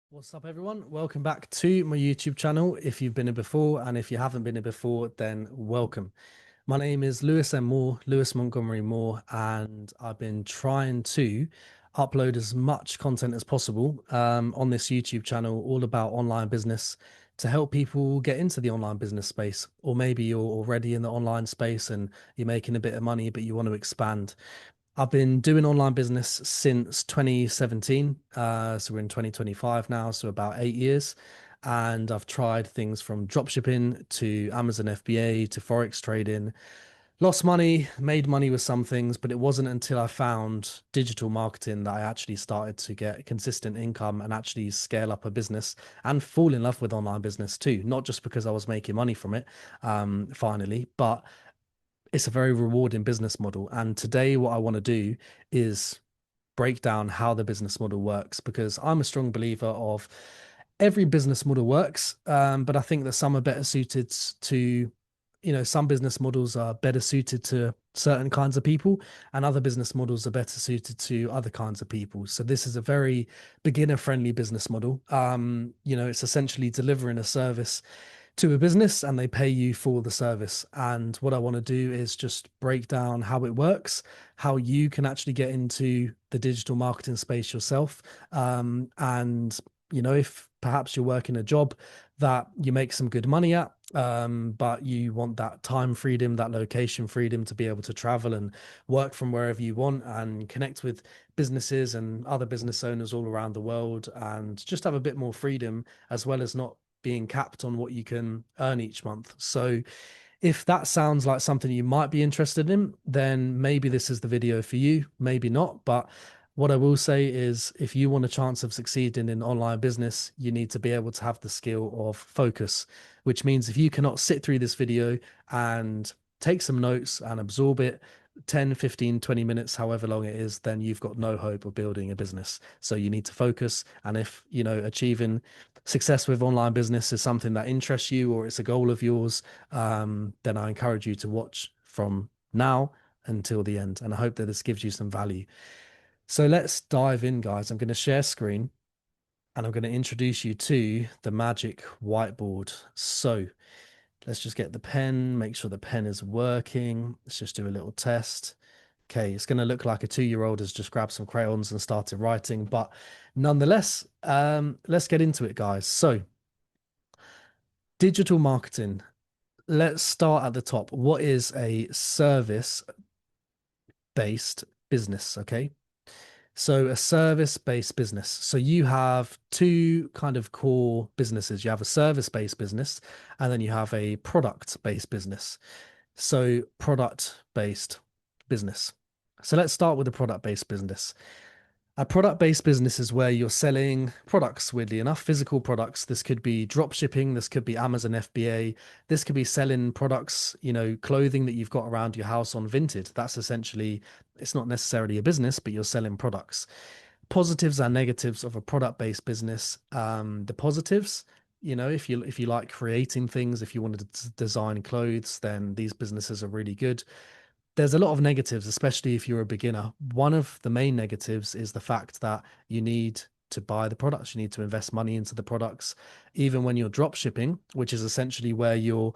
What's up, everyone? Welcome back to my YouTube channel. If you've been here before, and if you haven't been here before, then welcome. My name is Lewis M. Moore, Lewis Montgomery Moore, and I've been trying to upload as much content as possible on this YouTube channel, all about online business to help people get into the online business space. Or maybe you're already in the online space and you're making a bit of money, but you want to expand. I've been doing online business since 2017. So we're in 2025 now, so about 8 years. And I've tried things from dropshipping to Amazon FBA to Forex trading. Lost money, made money with some things, but it wasn't until I found digital marketing that I actually started to get consistent income and actually scale up a business and fall in love with online business too. Not just because I was making money from it, finally, but it's a very rewarding business model. And today, what I want to do is break down how the business model works because I'm a strong believer of every business model works, but I think that some are better suited to, some business models are better suited to certain kinds of people, and other business models are better suited to other kinds of people. So this is a very beginner-friendly business model. It's essentially delivering a service to a business and they pay you for the service. And what I want to do is just break down how it works, how you can actually get into the digital marketing space yourself. And, if perhaps you're working a job that you make some good money at, but you want that time freedom, that location freedom to be able to travel and work from wherever you want and connect with businesses and other business owners all around the world and just have a bit more freedom as well as not being capped on what you can earn each month. So if that sounds like something you might be interested in, then maybe this is the video for you, maybe not. But what I will say is if you want a chance of succeeding in online business, you need to be able to have the skill of focus, which means if you cannot sit through this video and take some notes and absorb it 10, 15, 20 minutes, however long it is, then you've got no hope of building a business. So you need to focus. And if, achieving success with online business is something that interests you or it's a goal of yours, then I encourage you to watch from now until the end. And I hope that this gives you some value. So let's dive in, guys. I'm going to share screen and I'm going to introduce you to the magic whiteboard. So let's just get the pen, make sure the pen is working. Let's just do a little test. Okay, it's going to look like a 2-year-old has just grabbed some crayons and started writing, but nonetheless, let's get into it, guys. So, digital marketing. Let's start at the top. What is a service-based business? Okay, so a service-based business. So you have two kind of core businesses. You have a service-based business, and then you have a product-based business. So product-based business. So let's start with the product-based business. A product-based business is where you're selling products, weirdly enough, physical products. This could be drop shipping, this could be Amazon FBA, this could be selling products, clothing that you've got around your house on Vinted. That's essentially, it's not necessarily a business, but you're selling products. Positives and negatives of a product-based business. The positives, if you like creating things, if you wanted to design clothes, then these businesses are really good. There's a lot of negatives, especially if you're a beginner. One of the main negatives is the fact that you need to buy the products, you need to invest money into the products. Even when you're drop shipping, which is essentially where you're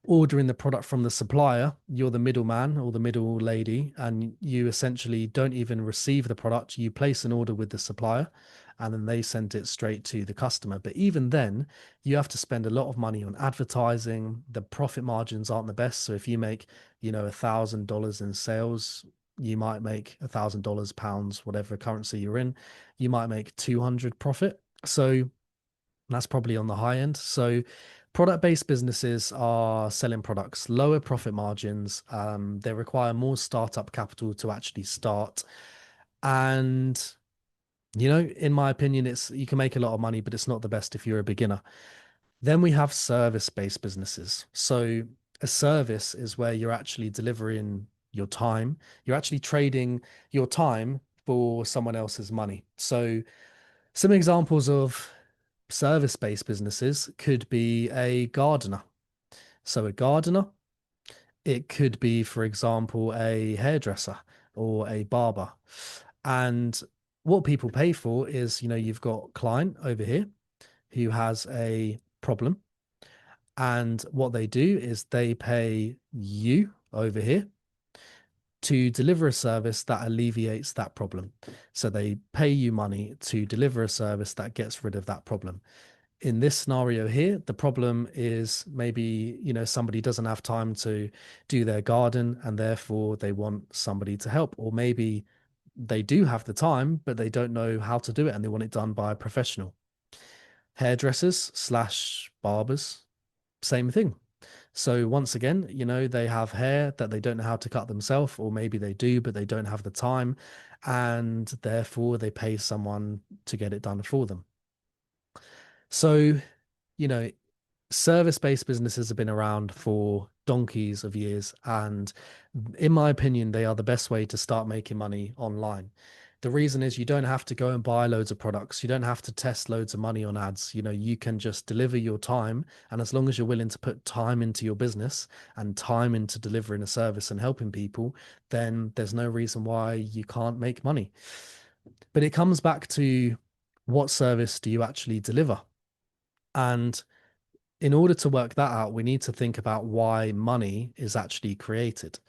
ordering the product from the supplier, you're the middleman or the middle lady, and you essentially don't even receive the product. You place an order with the supplier and then they send it straight to the customer. But even then, you have to spend a lot of money on advertising. The profit margins aren't the best. So if you make, $1,000 in sales, you might make $1,000 pounds, whatever currency you're in, you might make 200 profit. So that's probably on the high end. So product-based businesses are selling products, lower profit margins. They require more startup capital to actually start. And, in my opinion, it's you can make a lot of money, but it's not the best if you're a beginner. Then we have service-based businesses. So a service is where you're actually delivering your time. You're actually trading your time for someone else's money. So some examples of service-based businesses could be a gardener. So a gardener, it could be, for example, a hairdresser or a barber. And what people pay for is, you've got client over here. who has a problem. And what they do is they pay you over here to deliver a service that alleviates that problem. So they pay you money to deliver a service that gets rid of that problem. In this scenario here, the problem is maybe, somebody doesn't have time to do their garden and therefore they want somebody to help. Or maybe they do have the time, but they don't know how to do it and they want it done by a professional. Hairdressers slash barbers, same thing. So once again, they have hair that they don't know how to cut themselves, or maybe they do, but they don't have the time, and therefore they pay someone to get it done for them. So, you know, service-based businesses have been around for donkeys of years, and in my opinion, they are the best way to start making money online. The reason is you don't have to go and buy loads of products. You don't have to test loads of money on ads. You can just deliver your time. And as long as you're willing to put time into your business and time into delivering a service and helping people, then there's no reason why you can't make money. But it comes back to, what service do you actually deliver? And in order to work that out, we need to think about why money is actually created.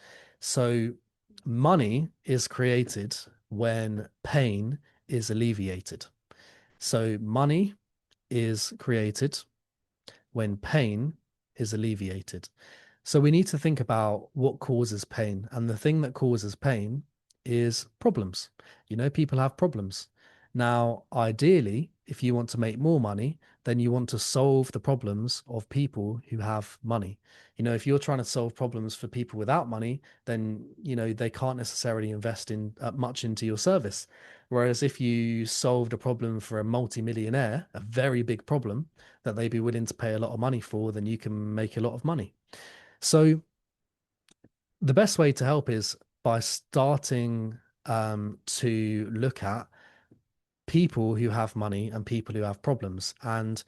So money is created when pain is alleviated. So money is created when pain is alleviated. So we need to think about what causes pain. And the thing that causes pain is problems. People have problems. Now, ideally, if you want to make more money, then you want to solve the problems of people who have money. If you're trying to solve problems for people without money, then, they can't necessarily invest in much into your service. Whereas if you solved a problem for a multi-millionaire, a very big problem that they'd be willing to pay a lot of money for, then you can make a lot of money. So the best way to help is by starting to look at people who have money and people who have problems. And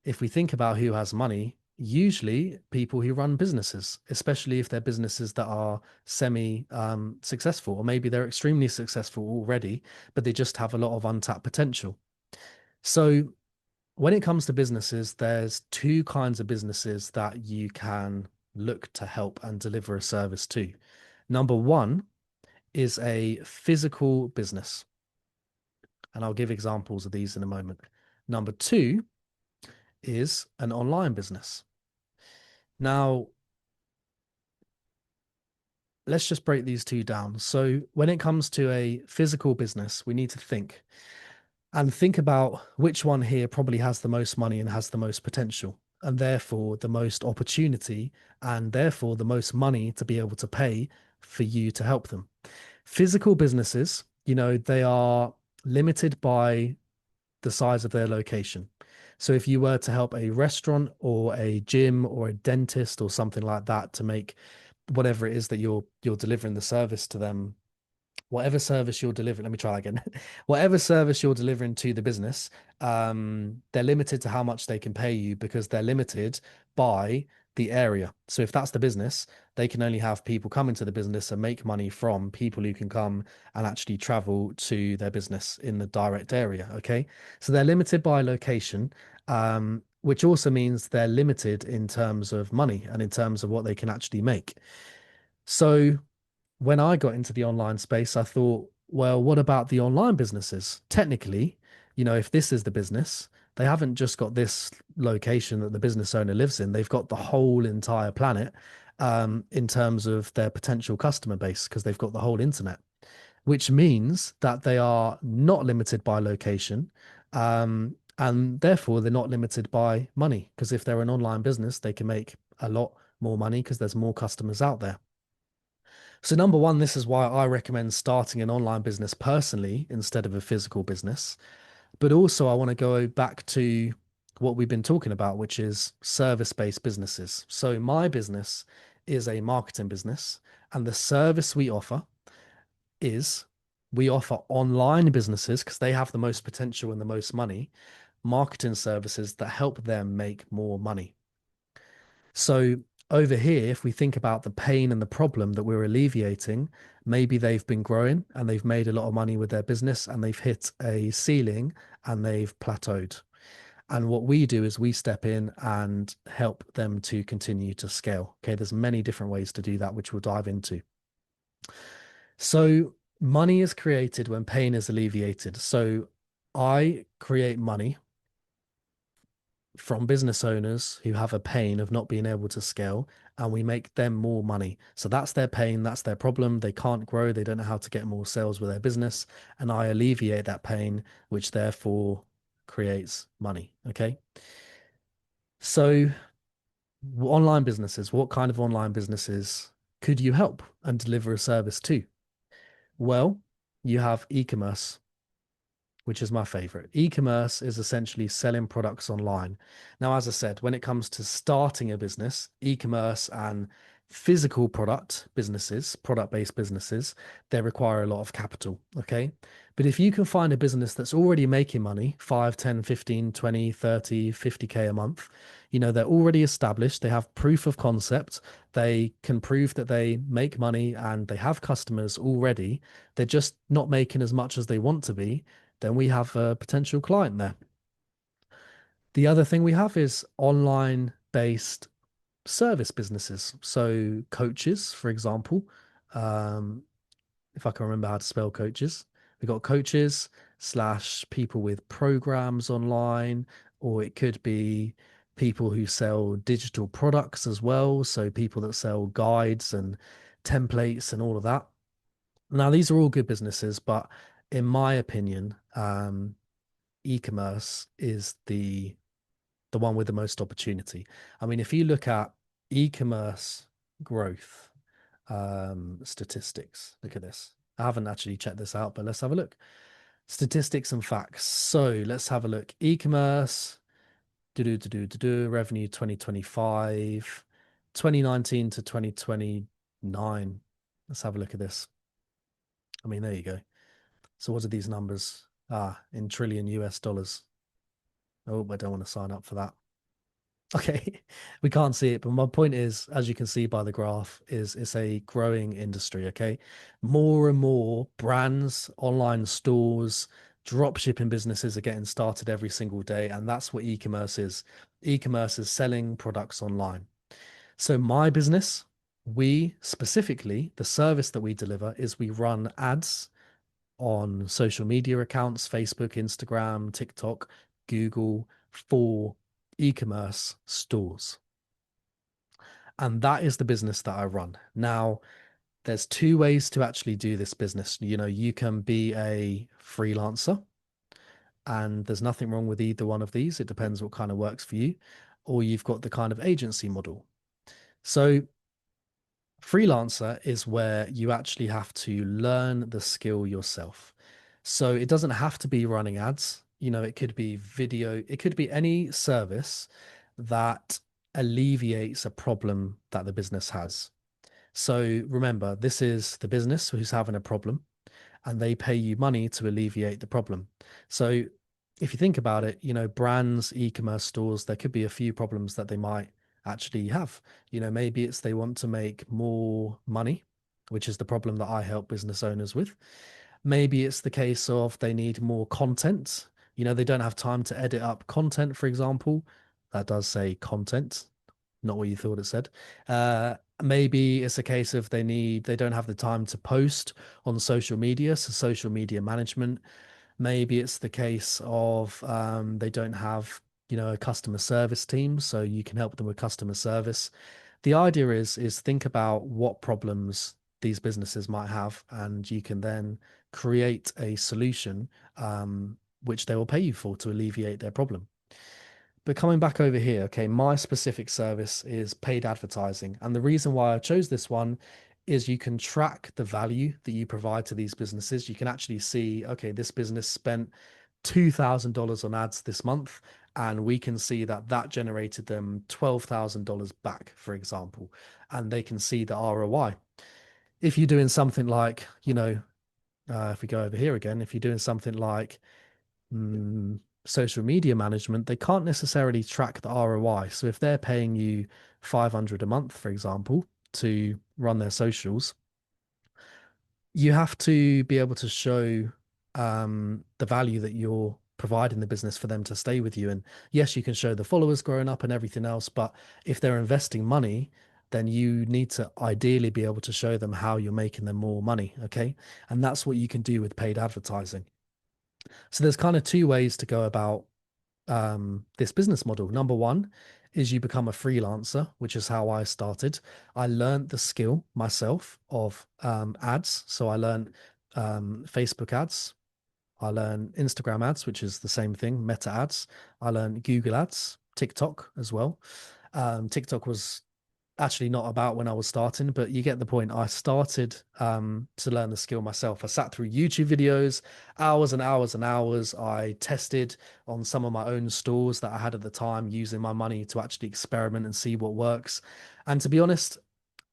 if we think about who has money, usually people who run businesses, especially if they're businesses that are semi successful, or maybe they're extremely successful already, but they just have a lot of untapped potential. So when it comes to businesses, there's two kinds of businesses that you can look to help and deliver a service to. Number one is a physical business. And I'll give examples of these in a moment. Number two is an online business. Now, let's just break these two down. So when it comes to a physical business, we need to think about which one here probably has the most money and has the most potential, and therefore the most opportunity, and therefore the most money to be able to pay for you to help them. Physical businesses, they are limited by the size of their location. So if you were to help a restaurant or a gym or a dentist or something like that to make whatever it is that you're delivering the service to them, whatever service you're delivering, let me try again. Whatever service you're delivering to the business, they're limited to how much they can pay you because they're limited by the area. So if that's the business, they can only have people come into the business and make money from people who can come and actually travel to their business in the direct area. Okay. So they're limited by location, which also means they're limited in terms of money and in terms of what they can actually make. So when I got into the online space, I thought, well, what about the online businesses? Technically, if this is the business, they haven't just got this location that the business owner lives in. They've got the whole entire planet in terms of their potential customer base because they've got the whole internet, which means that they are not limited by location. And therefore, they're not limited by money because if they're an online business, they can make a lot more money because there's more customers out there. So number one, this is why I recommend starting an online business personally instead of a physical business. But also I want to go back to what we've been talking about, which is service-based businesses. So my business is a marketing business, and the service we offer is we offer online businesses because they have the most potential and the most money, marketing services that help them make more money. So over here, if we think about the pain and the problem that we're alleviating, maybe they've been growing and they've made a lot of money with their business and they've hit a ceiling and they've plateaued. And what we do is we step in and help them to continue to scale. Okay, there's many different ways to do that, which we'll dive into. So money is created when pain is alleviated. So I create money from business owners who have a pain of not being able to scale, and we make them more money. So that's their pain, that's their problem. They can't grow, they don't know how to get more sales with their business, and I alleviate that pain, which therefore creates money. Okay. So online businesses, what kind of online businesses could you help and deliver a service to? Well, you have e-commerce, which is my favorite. E-commerce is essentially selling products online. Now, as I said, when it comes to starting a business, e-commerce and physical product-based businesses, they require a lot of capital. Okay. But if you can find a business that's already making money, 5, 10, 15, 20, 30, 50K a month, they're already established, they have proof of concept, they can prove that they make money and they have customers already, they're just not making as much as they want to be, then we have a potential client there. The other thing we have is online based service businesses. So coaches, for example, um, if I can remember how to spell coaches, we got coaches slash people with programs online, or it could be people who sell digital products as well. So people that sell guides and templates and all of that. Now, these are all good businesses, but in my opinion, e-commerce is the one with the most opportunity. I mean, if you look at e-commerce growth statistics, look at this. I haven't actually checked this out, but let's have a look. Statistics and facts. So let's have a look. E-commerce, revenue 2025, 2019 to 2029. Let's have a look at this. I mean, there you go. So what are these numbers? In trillion US dollars. Oh, I don't want to sign up for that. Okay, we can't see it, but my point is, as you can see by the graph, is it's a growing industry. Okay, more and more brands, online stores, drop shipping businesses are getting started every single day, and that's what e-commerce is. E-commerce is selling products online. So my business, we specifically, the service that we deliver is we run ads on social media accounts, Facebook, Instagram, TikTok, Google, for e-commerce stores. And that is the business that I run. Now, there's two ways to actually do this business. You can be a freelancer, and there's nothing wrong with either one of these. It depends what kind of works for you. Or you've got the kind of agency model. So freelancer is where you actually have to learn the skill yourself. So it doesn't have to be running ads. It could be video, it could be any service that alleviates a problem that the business has. So remember, this is the business who's having a problem, and they pay you money to alleviate the problem. So if you think about it, brands, e-commerce stores, there could be a few problems that they might actually have. Maybe it's they want to make more money, which is the problem that I help business owners with. Maybe it's the case of they need more content. They don't have time to edit up content, for example. That does say content, not what you thought it said. Maybe it's a case of they don't have the time to post on social media, so social media management. Maybe it's the case of they don't have, a customer service team, so you can help them with customer service. The idea is think about what problems these businesses might have, and you can then create a solution which they will pay you for to alleviate their problem. But coming back over here, okay, my specific service is paid advertising. And the reason why I chose this one is you can track the value that you provide to these businesses. You can actually see, okay, this business spent $2,000 on ads this month, and we can see that that generated them $12,000 back, for example, and they can see the ROI. If you're doing something like, if we go over here again, if you're doing something like social media management, they can't necessarily track the ROI. So if they're paying you 500 a month, for example, to run their socials, you have to be able to show the value that you're providing the business for them to stay with you. And yes, you can show the followers growing up and everything else, but if they're investing money, then you need to ideally be able to show them how you're making them more money. Okay. And that's what you can do with paid advertising. So there's kind of two ways to go about this business model. Number one is you become a freelancer, which is how I started. I learned the skill myself of ads. So I learned Facebook ads. I learned Instagram ads, which is the same thing, Meta ads. I learned Google ads, TikTok as well. TikTok was actually not about when I was starting, but you get the point. I started to learn the skill myself. I sat through YouTube videos, hours and hours and hours. I tested on some of my own stores that I had at the time, using my money to actually experiment and see what works. And to be honest,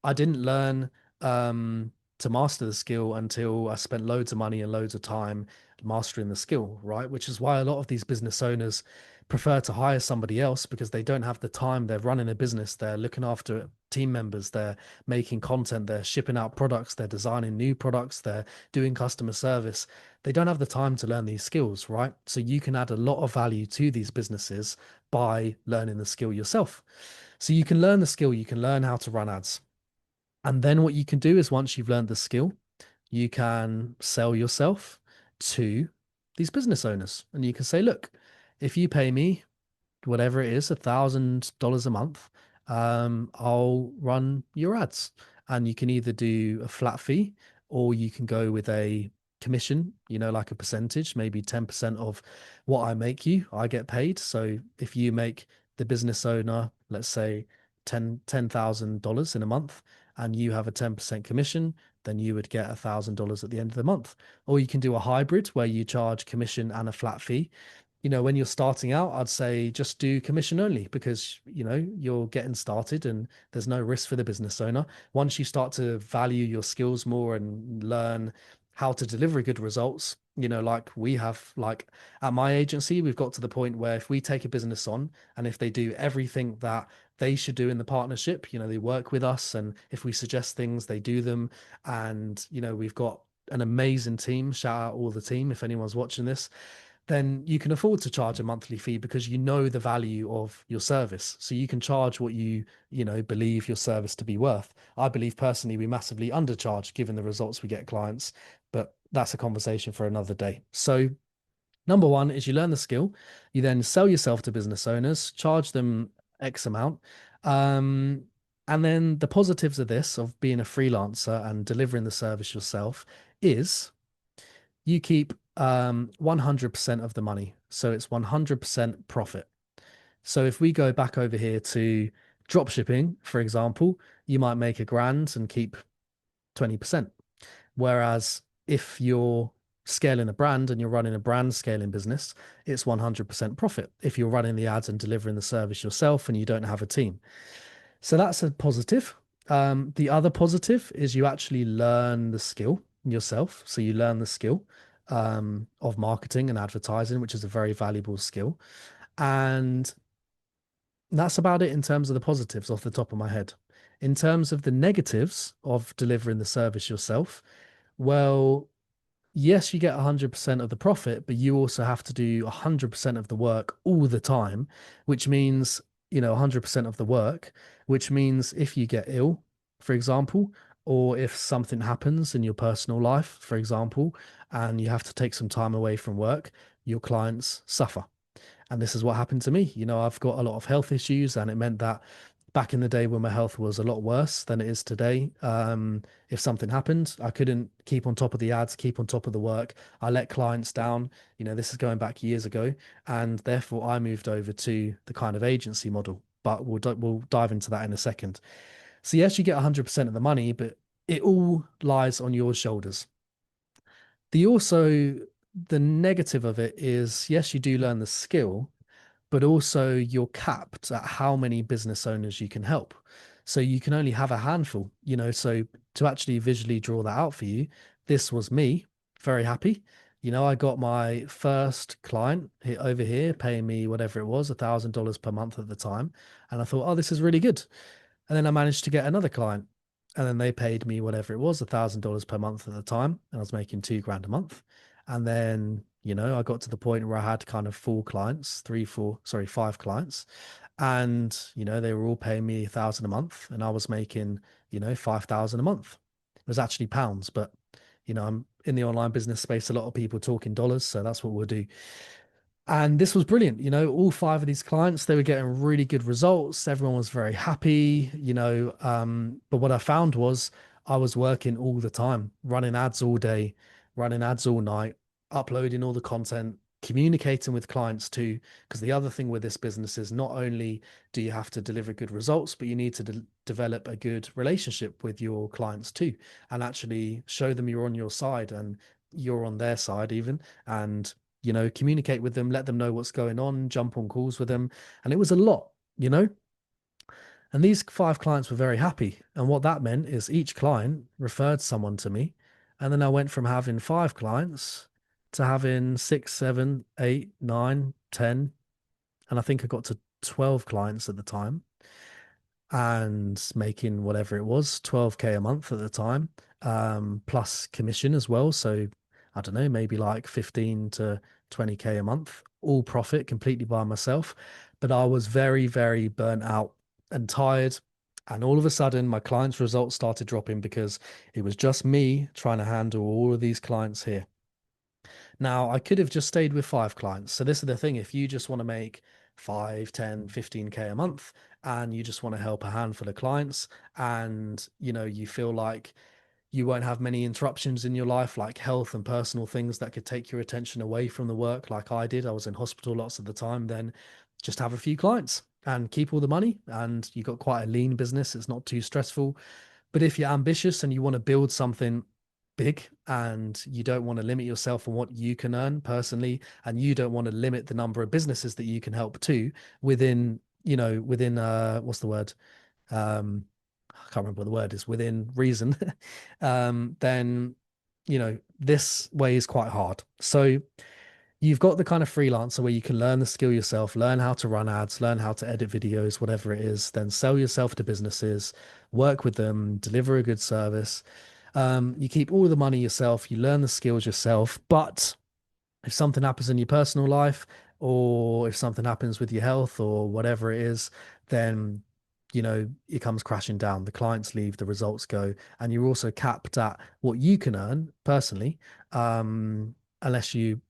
I didn't learn to master the skill until I spent loads of money and loads of time mastering the skill, right? Which is why a lot of these business owners prefer to hire somebody else because they don't have the time. They're running a business, they're looking after team members, they're making content, they're shipping out products, they're designing new products, they're doing customer service. They don't have the time to learn these skills, right? So you can add a lot of value to these businesses by learning the skill yourself. So you can learn the skill, you can learn how to run ads. And then what you can do is once you've learned the skill, you can sell yourself to these business owners. And you can say, look, if you pay me whatever it is, $1,000 a month, I'll run your ads. And you can either do a flat fee or you can go with a commission, like a percentage, maybe 10% of what I make you, I get paid. So if you make the business owner, let's say $10,000 in a month, and you have a 10% commission, then you would get $1,000 at the end of the month. Or you can do a hybrid where you charge commission and a flat fee. When you're starting out, I'd say just do commission only because, you're getting started and there's no risk for the business owner. Once you start to value your skills more and learn how to deliver good results, like we have, like at my agency, we've got to the point where if we take a business on and if they do everything that they should do in the partnership, they work with us. And if we suggest things, they do them. And, we've got an amazing team. Shout out all the team if anyone's watching this, then you can afford to charge a monthly fee because you know the value of your service. So you can charge what you believe your service to be worth. I believe personally we massively undercharge given the results we get clients, but that's a conversation for another day. So number one is you learn the skill, you then sell yourself to business owners, charge them X amount. And then the positives of this, of being a freelancer and delivering the service yourself, is you keep 100% of the money. So it's 100% profit. So if we go back over here to drop shipping, for example, you might make $1,000 and keep 20%. Whereas if you're scaling a brand and you're running a brand scaling business, it's 100% profit if you're running the ads and delivering the service yourself and you don't have a team. So that's a positive. The other positive is you actually learn the skill yourself. So you learn the skill of marketing and advertising, which is a very valuable skill. And that's about it in terms of the positives off the top of my head. In terms of the negatives of delivering the service yourself, well, yes, you get 100% of the profit, but you also have to do 100% of the work all the time, which means, 100% of the work, which means if you get ill, for example, or if something happens in your personal life, for example, and you have to take some time away from work, your clients suffer. And this is what happened to me. I've got a lot of health issues, and it meant that back in the day when my health was a lot worse than it is today, if something happened, I couldn't keep on top of the ads, keep on top of the work. I let clients down. This is going back years ago, and therefore I moved over to the kind of agency model. But we'll dive into that in a second. So yes, you get 100% of the money, but it all lies on your shoulders. The negative of it is, yes, you do learn the skill, but also you're capped at how many business owners you can help. So you can only have a handful, so to actually visually draw that out for you, this was me, very happy. I got my first client over here paying me whatever it was, $1,000 per month at the time. And I thought, oh, this is really good. And then I managed to get another client, and then they paid me whatever it was, $1,000 per month at the time. And I was making $2,000 a month. And then, I got to the point where I had kind of four clients, three, four, sorry, five clients. And, they were all paying me 1,000 a month and I was making, 5,000 a month. It was actually pounds, but, I'm in the online business space. A lot of people talk in dollars. So that's what we'll do. And this was brilliant. All five of these clients, they were getting really good results. Everyone was very happy, but what I found was I was working all the time, running ads all day, running ads all night, uploading all the content, communicating with clients too. Because the other thing with this business is not only do you have to deliver good results, but you need to develop a good relationship with your clients too, and actually show them you're on your side and you're on their side even. And communicate with them, let them know what's going on, jump on calls with them. And it was a lot, you know? And these five clients were very happy. And what that meant is each client referred someone to me. And then I went from having five clients to having six, seven, eight, nine, 10. And I think I got to 12 clients at the time and making whatever it was, 12K a month at the time, plus commission as well. So I don't know, maybe like 15 to 20K a month, all profit completely by myself. But I was very, very burnt out and tired. And all of a sudden, my clients' results started dropping because it was just me trying to handle all of these clients here. Now, I could have just stayed with five clients. So this is the thing. If you just want to make 5, 10, 15K a month and you just want to help a handful of clients and, you feel like you won't have many interruptions in your life, like health and personal things that could take your attention away from the work, like I did. I was in hospital lots of the time. Then just have a few clients and keep all the money. And you got quite a lean business. It's not too stressful. But if you're ambitious and you want to build something big and you don't want to limit yourself on what you can earn personally, and you don't want to limit the number of businesses that you can help too within, within what's the word? I can't remember what the word is, within reason, then this way is quite hard. So you've got the kind of freelancer where you can learn the skill yourself, learn how to run ads, learn how to edit videos, whatever it is, then sell yourself to businesses, work with them, deliver a good service. You keep all the money yourself, you learn the skills yourself, but if something happens in your personal life, or if something happens with your health or whatever it is, then it comes crashing down. The clients leave, the results go, and you're also capped at what you can earn personally, unless you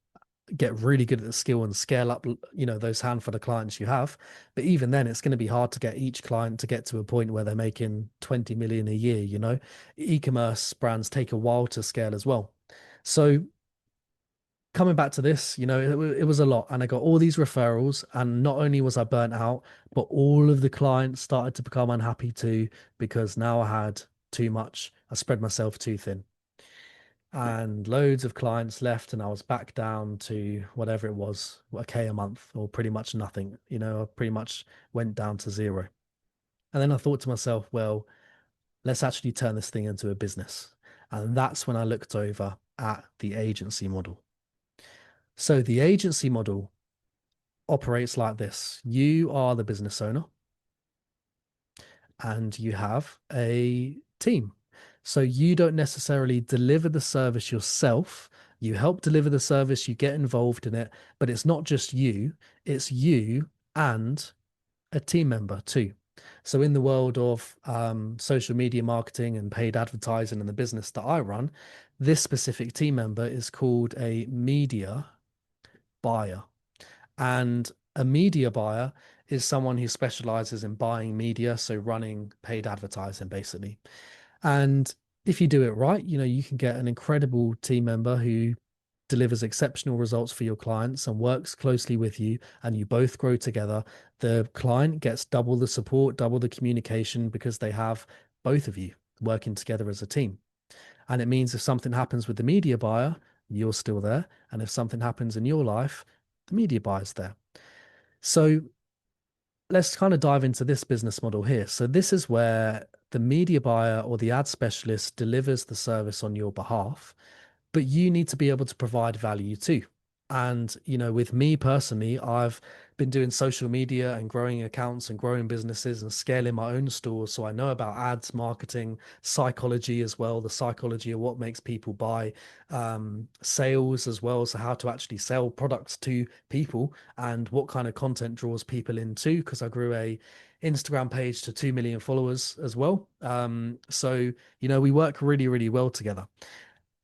get really good at the skill and scale up, those handful of clients you have. But even then, it's going to be hard to get each client to get to a point where they're making 20 million a year. E-commerce brands take a while to scale as well. So coming back to this, it was a lot. And I got all these referrals. And not only was I burnt out, but all of the clients started to become unhappy too, because now I had too much. I spread myself too thin. And loads of clients left, and I was back down to whatever it was, a K a month, or pretty much nothing. I pretty much went down to zero. And then I thought to myself, well, let's actually turn this thing into a business. And that's when I looked over at the agency model. So the agency model operates like this. You are the business owner and you have a team. So you don't necessarily deliver the service yourself. You help deliver the service, you get involved in it, but it's not just you, it's you and a team member too. So in the world of social media marketing and paid advertising and the business that I run, this specific team member is called a media buyer. And a media buyer is someone who specializes in buying media, so running paid advertising basically. And if you do it right, you can get an incredible team member who delivers exceptional results for your clients and works closely with you, and you both grow together. The client gets double the support, double the communication because they have both of you working together as a team. And it means if something happens with the media buyer, you're still there. And if something happens in your life, the media buyer's there. So let's kind of dive into this business model here. So this is where the media buyer or the ad specialist delivers the service on your behalf, but you need to be able to provide value too. And, with me personally, I've been doing social media and growing accounts and growing businesses and scaling my own stores. So I know about ads, marketing, psychology as well, the psychology of what makes people buy, sales as well. So how to actually sell products to people and what kind of content draws people into. Because I grew a Instagram page to 2 million followers as well. So, we work really, really well together.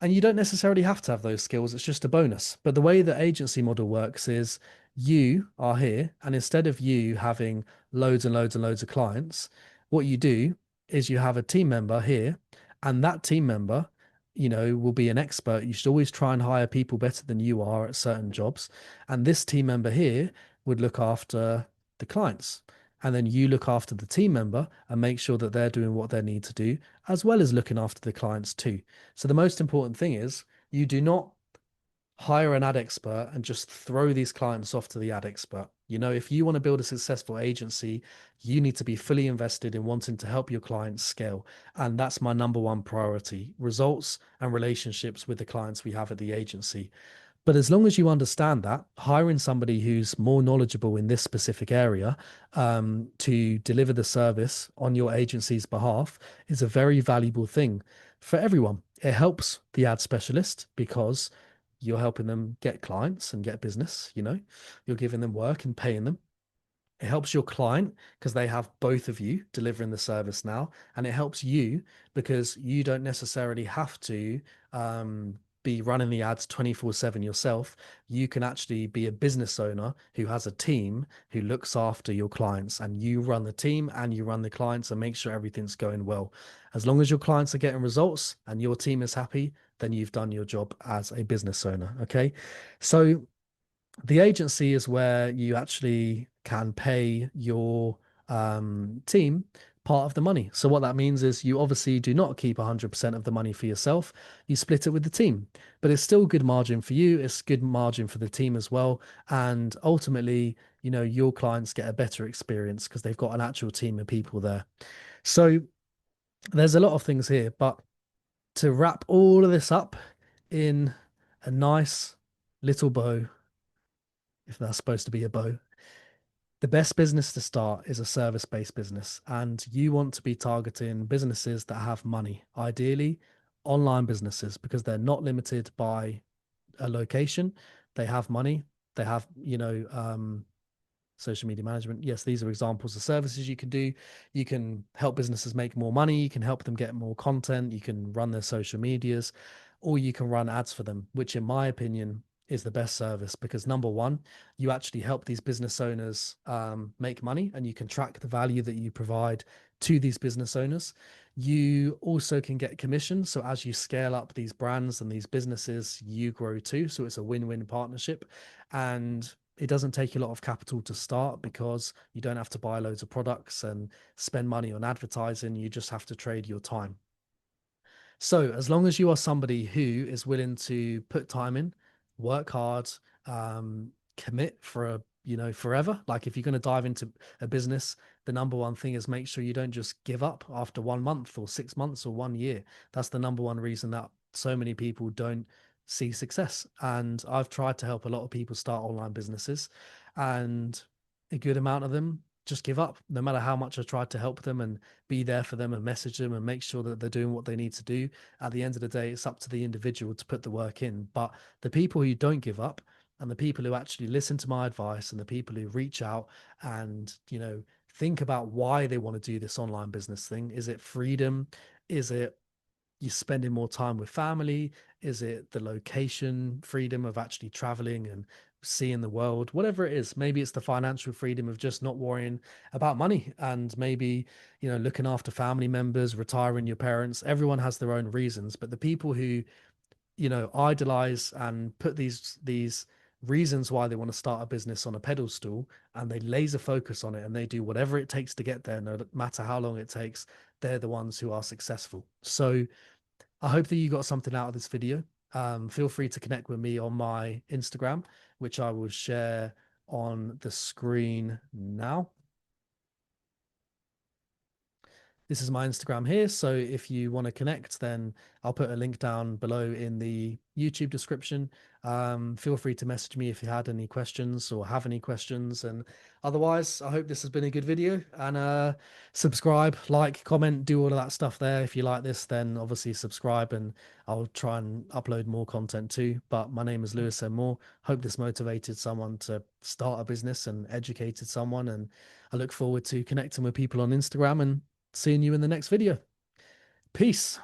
And you don't necessarily have to have those skills, it's just a bonus. But the way the agency model works is you are here, and instead of you having loads and loads and loads of clients, what you do is you have a team member here, and that team member, will be an expert. You should always try and hire people better than you are at certain jobs. And this team member here would look after the clients. And then you look after the team member and make sure that they're doing what they need to do, as well as looking after the clients too. So the most important thing is you do not hire an ad expert and just throw these clients off to the ad expert. If you want to build a successful agency, you need to be fully invested in wanting to help your clients scale. And that's my number one priority: results and relationships with the clients we have at the agency. But as long as you understand that, hiring somebody who's more knowledgeable in this specific area to deliver the service on your agency's behalf is a very valuable thing for everyone. It helps the ad specialist because you're helping them get clients and get business, you're giving them work and paying them. It helps your client because they have both of you delivering the service now. And it helps you because you don't necessarily have to be running the ads 24/7 yourself. You can actually be a business owner who has a team who looks after your clients, and you run the team and you run the clients and make sure everything's going well. As long as your clients are getting results and your team is happy, then you've done your job as a business owner. Okay. So the agency is where you actually can pay your team part of the money. So what that means is you obviously do not keep 100% of the money for yourself. You split it with the team, but it's still good margin for you. It's good margin for the team as well. And ultimately, your clients get a better experience because they've got an actual team of people there. So there's a lot of things here, but to wrap all of this up in a nice little bow, if that's supposed to be a bow, the best business to start is a service-based business. And you want to be targeting businesses that have money, ideally online businesses, because they're not limited by a location. They have money. They have, social media management. Yes, these are examples of services you can do. You can help businesses make more money. You can help them get more content. You can run their social medias, or you can run ads for them, which, in my opinion, is the best service because number one, you actually help these business owners make money, and you can track the value that you provide to these business owners. You also can get commission. So as you scale up these brands and these businesses, you grow too. So it's a win-win partnership. And it doesn't take a lot of capital to start because you don't have to buy loads of products and spend money on advertising. You just have to trade your time. So as long as you are somebody who is willing to put time in, work hard, commit for forever. Like if you're going to dive into a business, the number one thing is make sure you don't just give up after 1 month or 6 months or 1 year. That's the number one reason that so many people don't see success. And I've tried to help a lot of people start online businesses, and a good amount of them just give up no matter how much I tried to help them and be there for them and message them and make sure that they're doing what they need to do. At the end of the day, it's up to the individual to put the work in. But the people who don't give up and the people who actually listen to my advice and the people who reach out and, think about why they want to do this online business thing. Is it freedom? Is it you spending more time with family? Is it the location freedom of actually traveling and seeing the world? Whatever it is, maybe it's the financial freedom of just not worrying about money, and maybe, looking after family members, retiring your parents. Everyone has their own reasons, but the people who, idolize and put these reasons why they want to start a business on a pedestal, and they laser focus on it and they do whatever it takes to get there, no matter how long it takes, they're the ones who are successful. So I hope that you got something out of this video. Feel free to connect with me on my Instagram, which I will share on the screen now. This is my Instagram here. So if you want to connect, then I'll put a link down below in the YouTube description. Feel free to message me if you had any questions or have any questions. And otherwise, I hope this has been a good video, and subscribe, like, comment, do all of that stuff there. If you like this, then obviously subscribe, and I'll try and upload more content too. But my name is Lewis M. Moore. Hope this motivated someone to start a business and educated someone. And I look forward to connecting with people on Instagram and seeing you in the next video. Peace.